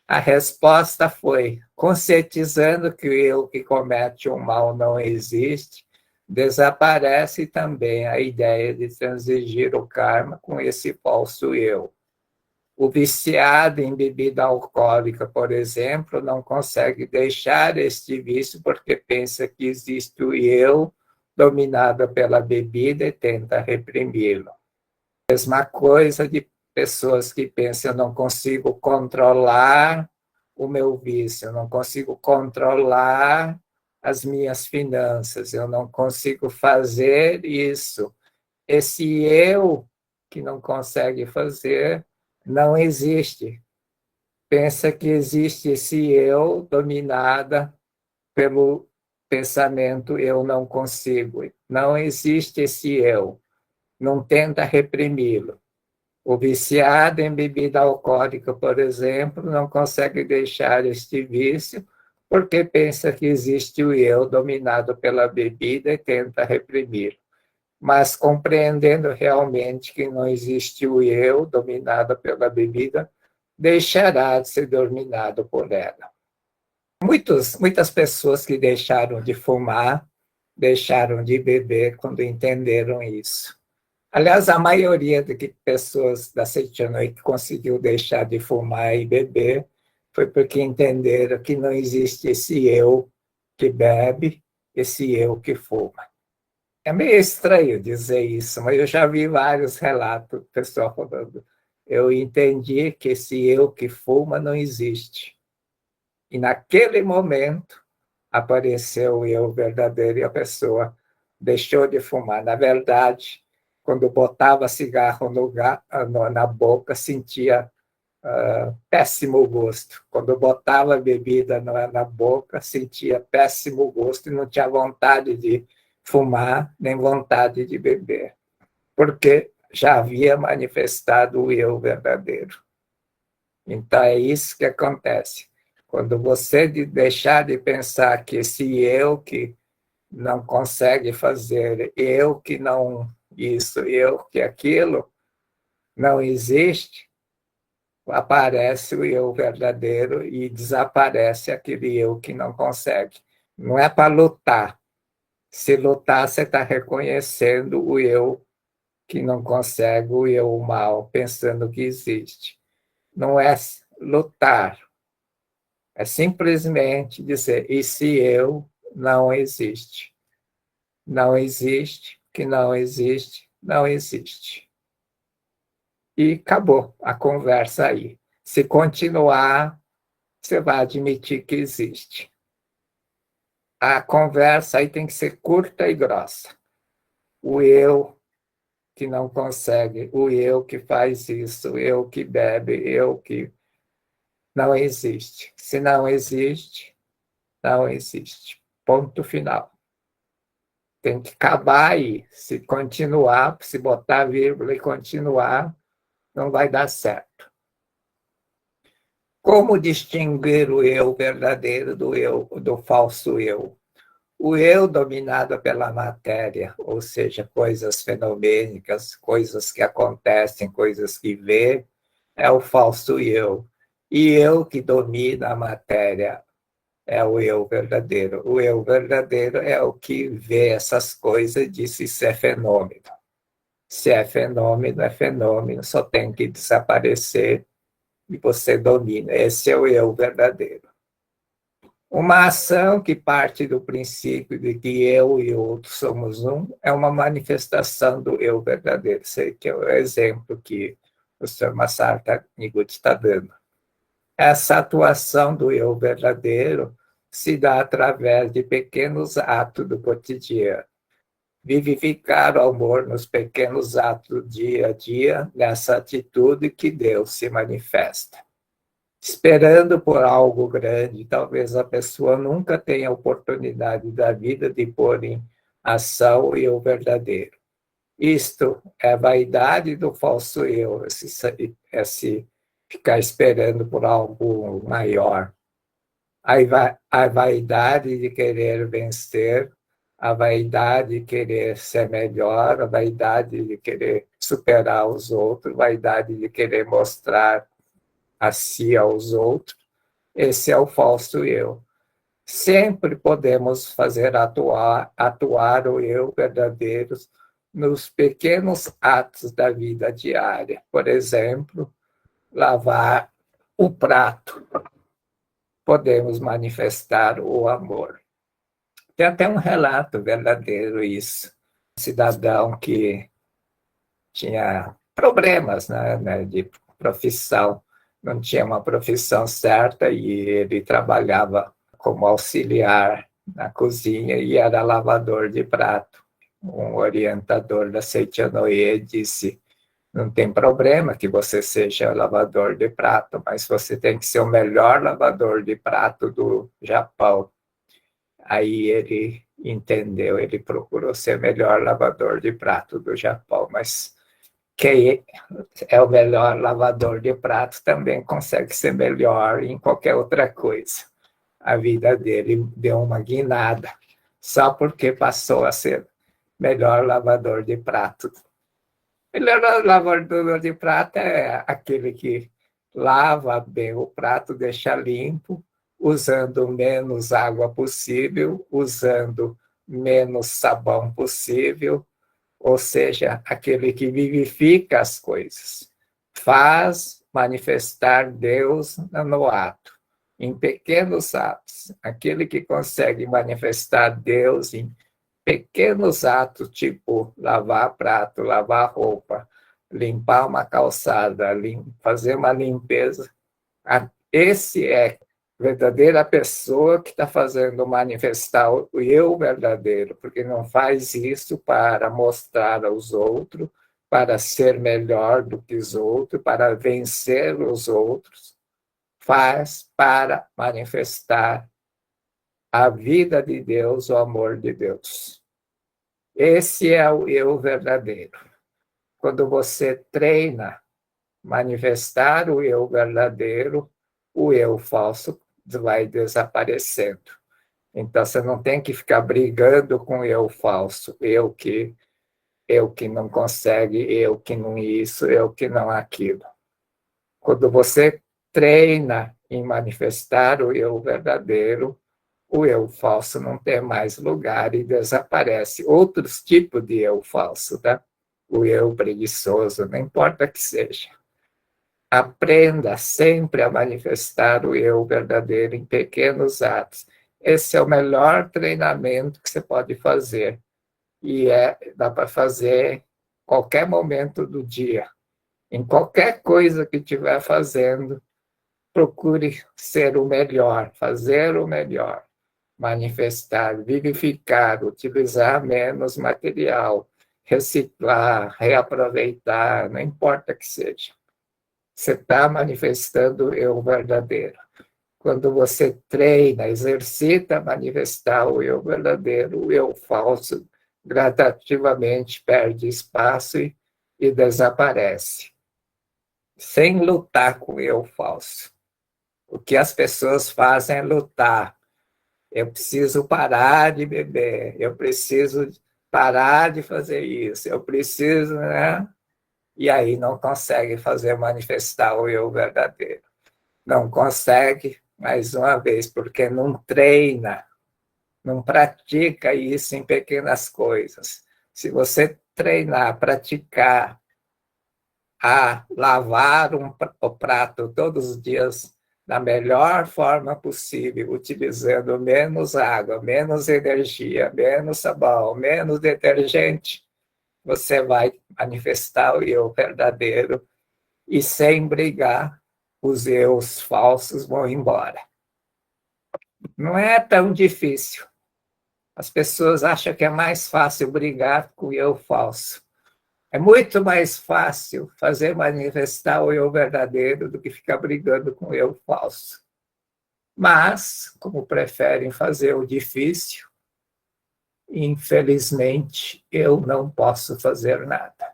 A resposta foi: conscientizando que o eu que comete o mal não existe, desaparece também a ideia de transigir o karma com esse falso eu. O viciado em bebida alcoólica, por exemplo, não consegue deixar este vício porque pensa que existe o eu dominado pela bebida e tenta reprimi-lo. Mesma coisa de pessoas que pensam: eu não consigo controlar o meu vício, eu não consigo controlar as minhas finanças, eu não consigo fazer isso. Esse eu que não consegue fazer não existe. Pensa que existe esse eu dominada pelo pensamento eu não consigo. Não existe esse eu. Não tenta reprimi-lo. O viciado em bebida alcoólica, por exemplo, não consegue deixar este vício porque pensa que existe o eu dominado pela bebida e tenta reprimir. Mas compreendendo realmente que não existe o eu dominado pela bebida, deixará de ser dominado por ela. Muitas pessoas que deixaram de fumar, deixaram de beber quando entenderam isso. Aliás, a maioria de pessoas da sétima noite que conseguiu deixar de fumar e beber foi porque entenderam que não existe esse eu que bebe, esse eu que fuma. É meio estranho dizer isso, mas eu já vi vários relatos do pessoal falando. Eu entendi que esse eu que fuma não existe. E naquele momento apareceu o eu verdadeiro e a pessoa deixou de fumar. Na verdade, quando botava cigarro na boca, sentia péssimo gosto. Quando botava bebida na boca, sentia péssimo gosto e não tinha vontade de fumar, nem vontade de beber, porque já havia manifestado o eu verdadeiro. Então é isso que acontece. Quando você deixar de pensar que esse eu que não consegue fazer, eu que não isso, eu que aquilo, não existe, aparece o eu verdadeiro e desaparece aquele eu que não consegue. Não é para lutar. Se lutar, você está reconhecendo o eu que não consegue, o eu mal, pensando que existe. Não é lutar, é simplesmente dizer: esse eu não existe. Não existe, que não existe, não existe. E acabou a conversa aí. Se continuar, você vai admitir que existe. A conversa aí tem que ser curta e grossa. O eu que não consegue, o eu que faz isso, o eu que bebe, eu que não existe. Se não existe, não existe. Ponto final. Tem que acabar aí. Se continuar, se botar vírgula e continuar, não vai dar certo. Como distinguir o eu verdadeiro do falso eu? O eu dominado pela matéria, ou seja, coisas fenomênicas, coisas que acontecem, coisas que vê, é o falso eu. E eu que domina a matéria é o eu verdadeiro. O eu verdadeiro é o que vê essas coisas e diz se isso é fenômeno. Se é fenômeno, só tem que desaparecer e você domina. Esse é o eu verdadeiro. Uma ação que parte do princípio de que eu e o outro somos um é uma manifestação do eu verdadeiro. Esse que é o exemplo que o Sr. Masaru Taniguchi está dando. Essa atuação do eu verdadeiro se dá através de pequenos atos do cotidiano. Vivificar o amor nos pequenos atos do dia a dia, nessa atitude que Deus se manifesta. Esperando por algo grande, talvez a pessoa nunca tenha a oportunidade da vida de pôr em ação o eu verdadeiro. Isto é a vaidade do falso eu, esse ficar esperando por algo maior. A vaidade de querer vencer, a vaidade de querer ser melhor, a vaidade de querer superar os outros, a vaidade de querer mostrar a si aos outros, esse é o falso eu. Sempre podemos fazer atuar o eu verdadeiro nos pequenos atos da vida diária. Por exemplo, lavar o prato. Podemos manifestar o amor. Tem até um relato verdadeiro isso. Um cidadão que tinha problemas, né, de profissão, não tinha uma profissão certa e ele trabalhava como auxiliar na cozinha e era lavador de prato. Um orientador da Seiichi disse: não tem problema que você seja lavador de prato, mas você tem que ser o melhor lavador de prato do Japão. Aí ele entendeu, ele procurou ser o melhor lavador de prato do Japão, mas quem é o melhor lavador de prato também consegue ser melhor em qualquer outra coisa. A vida dele deu uma guinada, só porque passou a ser melhor lavador de prato. Melhor lavador de prato é aquele que lava bem o prato, deixa limpo, usando menos água possível, usando menos sabão possível, ou seja, aquele que vivifica as coisas, faz manifestar Deus no ato, em pequenos atos. Aquele que consegue manifestar Deus em pequenos atos, tipo lavar prato, lavar roupa, limpar uma calçada, fazer uma limpeza. Esse é a verdadeira pessoa que está fazendo manifestar o eu verdadeiro, porque não faz isso para mostrar aos outros, para ser melhor do que os outros, para vencer os outros. Faz para manifestar a vida de Deus, o amor de Deus. Esse é o eu verdadeiro. Quando você treina manifestar o eu verdadeiro, o eu falso vai desaparecendo. Então você não tem que ficar brigando com o eu falso, eu que não consegue, eu que não isso, eu que não aquilo. Quando você treina em manifestar o eu verdadeiro, o eu falso não tem mais lugar e desaparece. Outros tipos de eu falso, tá? O eu preguiçoso, não importa que seja. Aprenda sempre a manifestar o eu verdadeiro em pequenos atos. Esse é o melhor treinamento que você pode fazer. E dá para fazer em qualquer momento do dia. Em qualquer coisa que estiver fazendo, procure ser o melhor, fazer o melhor, manifestar, vivificar, utilizar menos material, reciclar, reaproveitar, não importa que seja. Você está manifestando o eu verdadeiro. Quando você treina, exercita manifestar o eu verdadeiro, o eu falso gradativamente perde espaço e desaparece, sem lutar com o eu falso. O que as pessoas fazem é lutar. Eu preciso parar de beber, eu preciso parar de fazer isso, eu preciso, né? E aí não consegue fazer manifestar o eu verdadeiro. Não consegue, mais uma vez, porque não treina, não pratica isso em pequenas coisas. Se você treinar, praticar a lavar o prato todos os dias da melhor forma possível, utilizando menos água, menos energia, menos sabão, menos detergente, você vai manifestar o eu verdadeiro e sem brigar, os eus falsos vão embora. Não é tão difícil. As pessoas acham que é mais fácil brigar com o eu falso. É muito mais fácil fazer manifestar o eu verdadeiro do que ficar brigando com o eu falso. Mas, como preferem fazer o difícil, infelizmente, eu não posso fazer nada.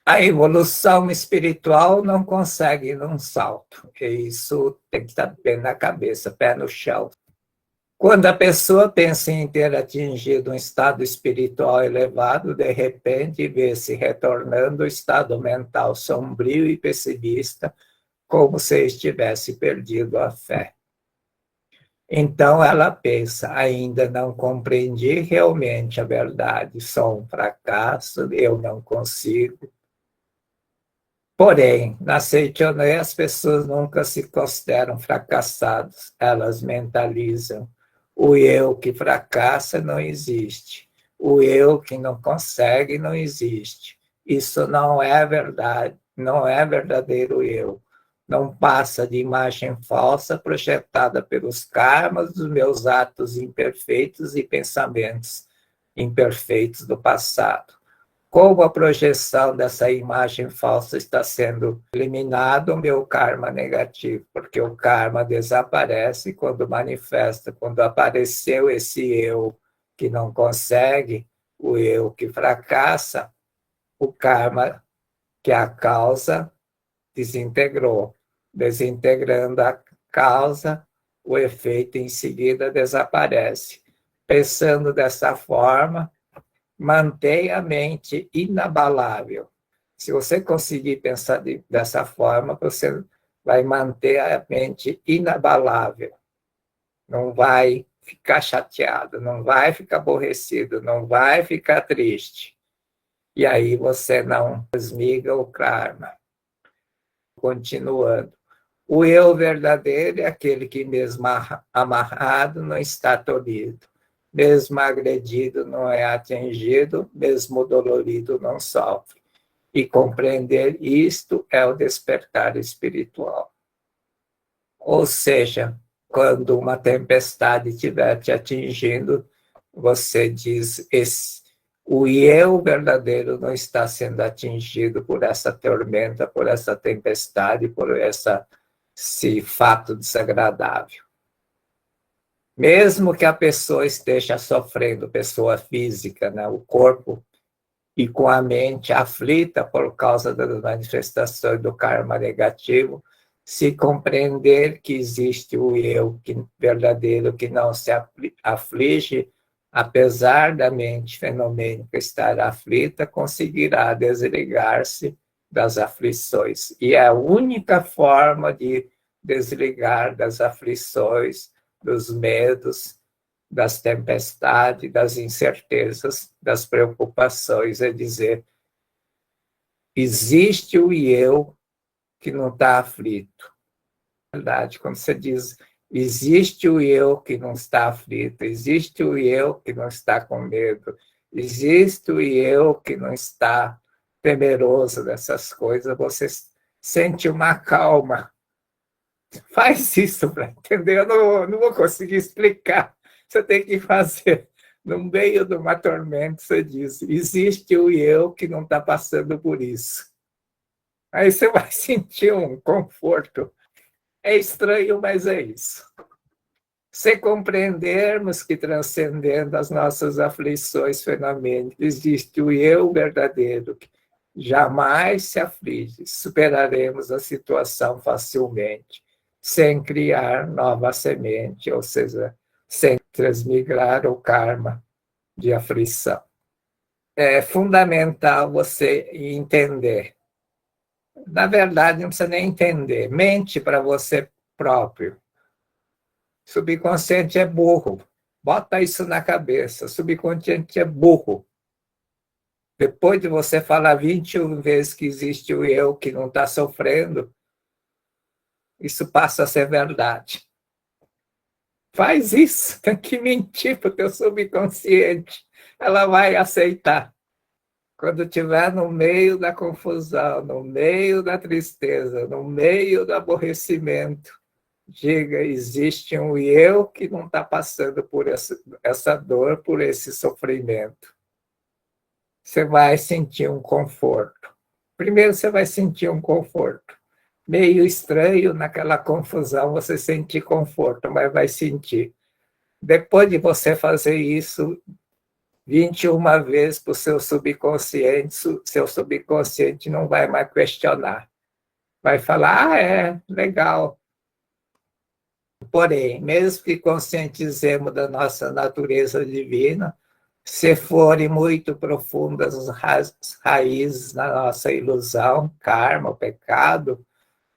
A evolução espiritual não consegue num salto. E isso tem que estar bem na cabeça, pé no chão. Quando a pessoa pensa em ter atingido um estado espiritual elevado, de repente vê-se retornando ao estado mental sombrio e pessimista, como se estivesse perdido a fé. Então ela pensa, ainda não compreendi realmente a verdade, sou um fracasso, eu não consigo. Porém, na Seitonê, as pessoas nunca se consideram fracassadas, elas mentalizam. O eu que fracassa não existe. O eu que não consegue não existe. Isso não é verdade, não é verdadeiro eu. Não passa de imagem falsa projetada pelos karmas dos meus atos imperfeitos e pensamentos imperfeitos do passado. Como a projeção dessa imagem falsa está sendo eliminado o meu karma negativo, porque o karma desaparece quando manifesta, quando apareceu esse eu que não consegue, o eu que fracassa, o karma, que é a causa, desintegrou. Desintegrando a causa, o efeito em seguida desaparece. Pensando dessa forma, mantenha a mente inabalável. Se você conseguir pensar dessa forma, você vai manter a mente inabalável. Não vai ficar chateado, não vai ficar aborrecido, não vai ficar triste. E aí você não transmiga o karma. Continuando. O eu verdadeiro é aquele que, mesmo amarrado, não está tolhido. Mesmo agredido, não é atingido, mesmo dolorido, não sofre. E compreender isto é o despertar espiritual. Ou seja, quando uma tempestade estiver te atingindo, você diz, o eu verdadeiro não está sendo atingido por essa tormenta, por essa tempestade, por esse fato desagradável. Mesmo que a pessoa esteja sofrendo, pessoa física, né, o corpo, e com a mente aflita por causa das manifestações do karma negativo, se compreender que existe o eu verdadeiro que não se aflige, apesar da mente fenomênica estar aflita, conseguirá desligar-se das aflições. E é a única forma de desligar das aflições, dos medos, das tempestades, das incertezas, das preocupações, é dizer, existe o eu que não está aflito. Na verdade, quando você diz, existe o eu que não está aflito, existe o eu que não está com medo, existe o eu que não está temeroso dessas coisas, você sente uma calma. Faz isso para entender, eu não vou conseguir explicar. Você tem que fazer. No meio de uma tormenta, você diz: existe o eu que não está passando por isso. Aí você vai sentir um conforto. É estranho, mas é isso. Se compreendermos que, transcendendo as nossas aflições fenômenicas, existe o eu verdadeiro, que jamais se aflige, superaremos a situação facilmente, sem criar nova semente, ou seja, sem transmigrar o karma de aflição. É fundamental você entender. Na verdade, não precisa nem entender. Mente para você próprio. Subconsciente é burro. Bota isso na cabeça. Subconsciente é burro. Depois de você falar 21 vezes que existe o eu que não está sofrendo, isso passa a ser verdade. Faz isso, tem que mentir para o teu subconsciente. Ela vai aceitar. Quando estiver no meio da confusão, no meio da tristeza, no meio do aborrecimento, diga, existe um eu que não está passando por essa dor, por esse sofrimento. Você vai sentir um conforto. Primeiro você vai sentir um conforto. Meio estranho, naquela confusão, você sentir conforto, mas vai sentir. Depois de você fazer isso 21 vezes para o seu subconsciente não vai mais questionar. Vai falar, é, legal. Porém, mesmo que conscientizemos da nossa natureza divina, se forem muito profundas as raízes na nossa ilusão, karma, pecado,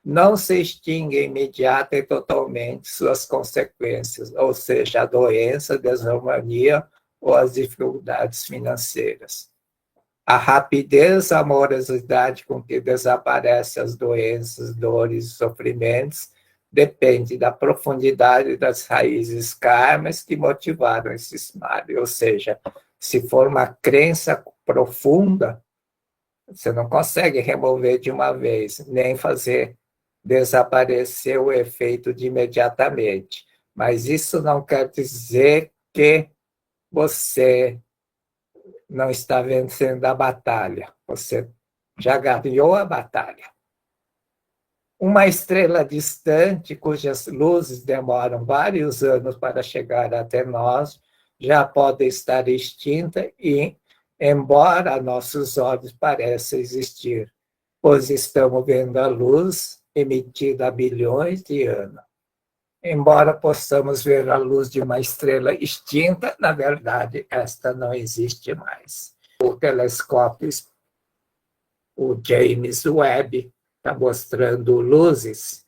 não se extingue imediata e totalmente suas consequências, ou seja, a doença, a desarmonia ou as dificuldades financeiras. A rapidez, a morosidade com que desaparecem as doenças, dores e sofrimentos depende da profundidade das raízes kármicas que motivaram esses males. Ou seja, se for uma crença profunda, você não consegue remover de uma vez, nem fazer desaparecer o efeito de imediatamente. Mas isso não quer dizer que você não está vencendo a batalha. Você já ganhou a batalha. Uma estrela distante, cujas luzes demoram vários anos para chegar até nós, já pode estar extinta e, embora a nossos olhos pareça existir, pois estamos vendo a luz emitida há bilhões de anos. Embora possamos ver a luz de uma estrela extinta, na verdade, esta não existe mais. O telescópio, o James Webb, está mostrando luzes.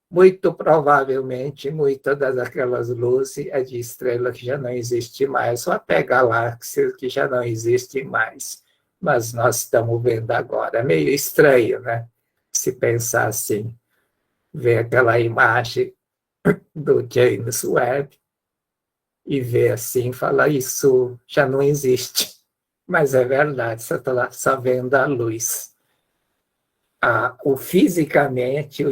Muito provavelmente, muitas daquelas luzes é de estrela que já não existe mais, ou até galáxias que já não existem mais. Mas nós estamos vendo agora. É meio estranho, né? Se pensar assim, ver aquela imagem do James Webb e ver assim, falar isso já não existe. Mas é verdade, você está só vendo a luz. O fisicamente,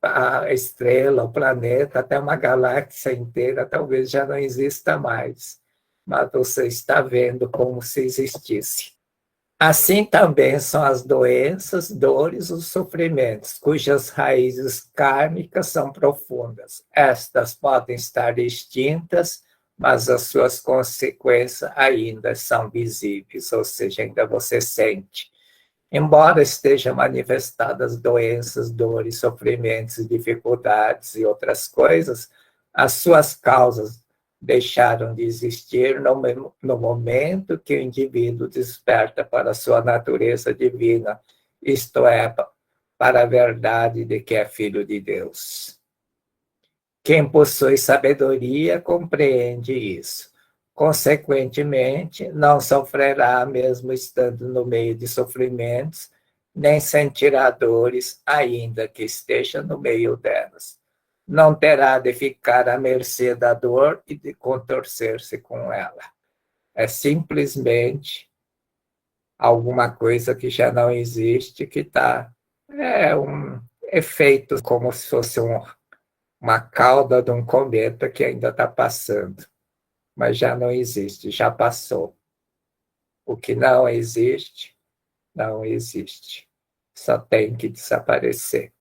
a estrela, o planeta, até uma galáxia inteira, talvez já não exista mais. Mas você está vendo como se existisse. Assim também são as doenças, dores, os sofrimentos, cujas raízes kármicas são profundas. Estas podem estar extintas, mas as suas consequências ainda são visíveis, ou seja, ainda você sente. Embora estejam manifestadas doenças, dores, sofrimentos, dificuldades e outras coisas, as suas causas deixaram de existir no momento que o indivíduo desperta para a sua natureza divina, isto é, para a verdade de que é filho de Deus. Quem possui sabedoria compreende isso. Consequentemente, não sofrerá, mesmo estando no meio de sofrimentos, nem sentirá dores, ainda que esteja no meio delas. Não terá de ficar à mercê da dor e de contorcer-se com ela. É simplesmente alguma coisa que já não existe, que está. É um efeito como se fosse uma cauda de um cometa que ainda está passando, mas já não existe, já passou. O que não existe, não existe. Só tem que desaparecer.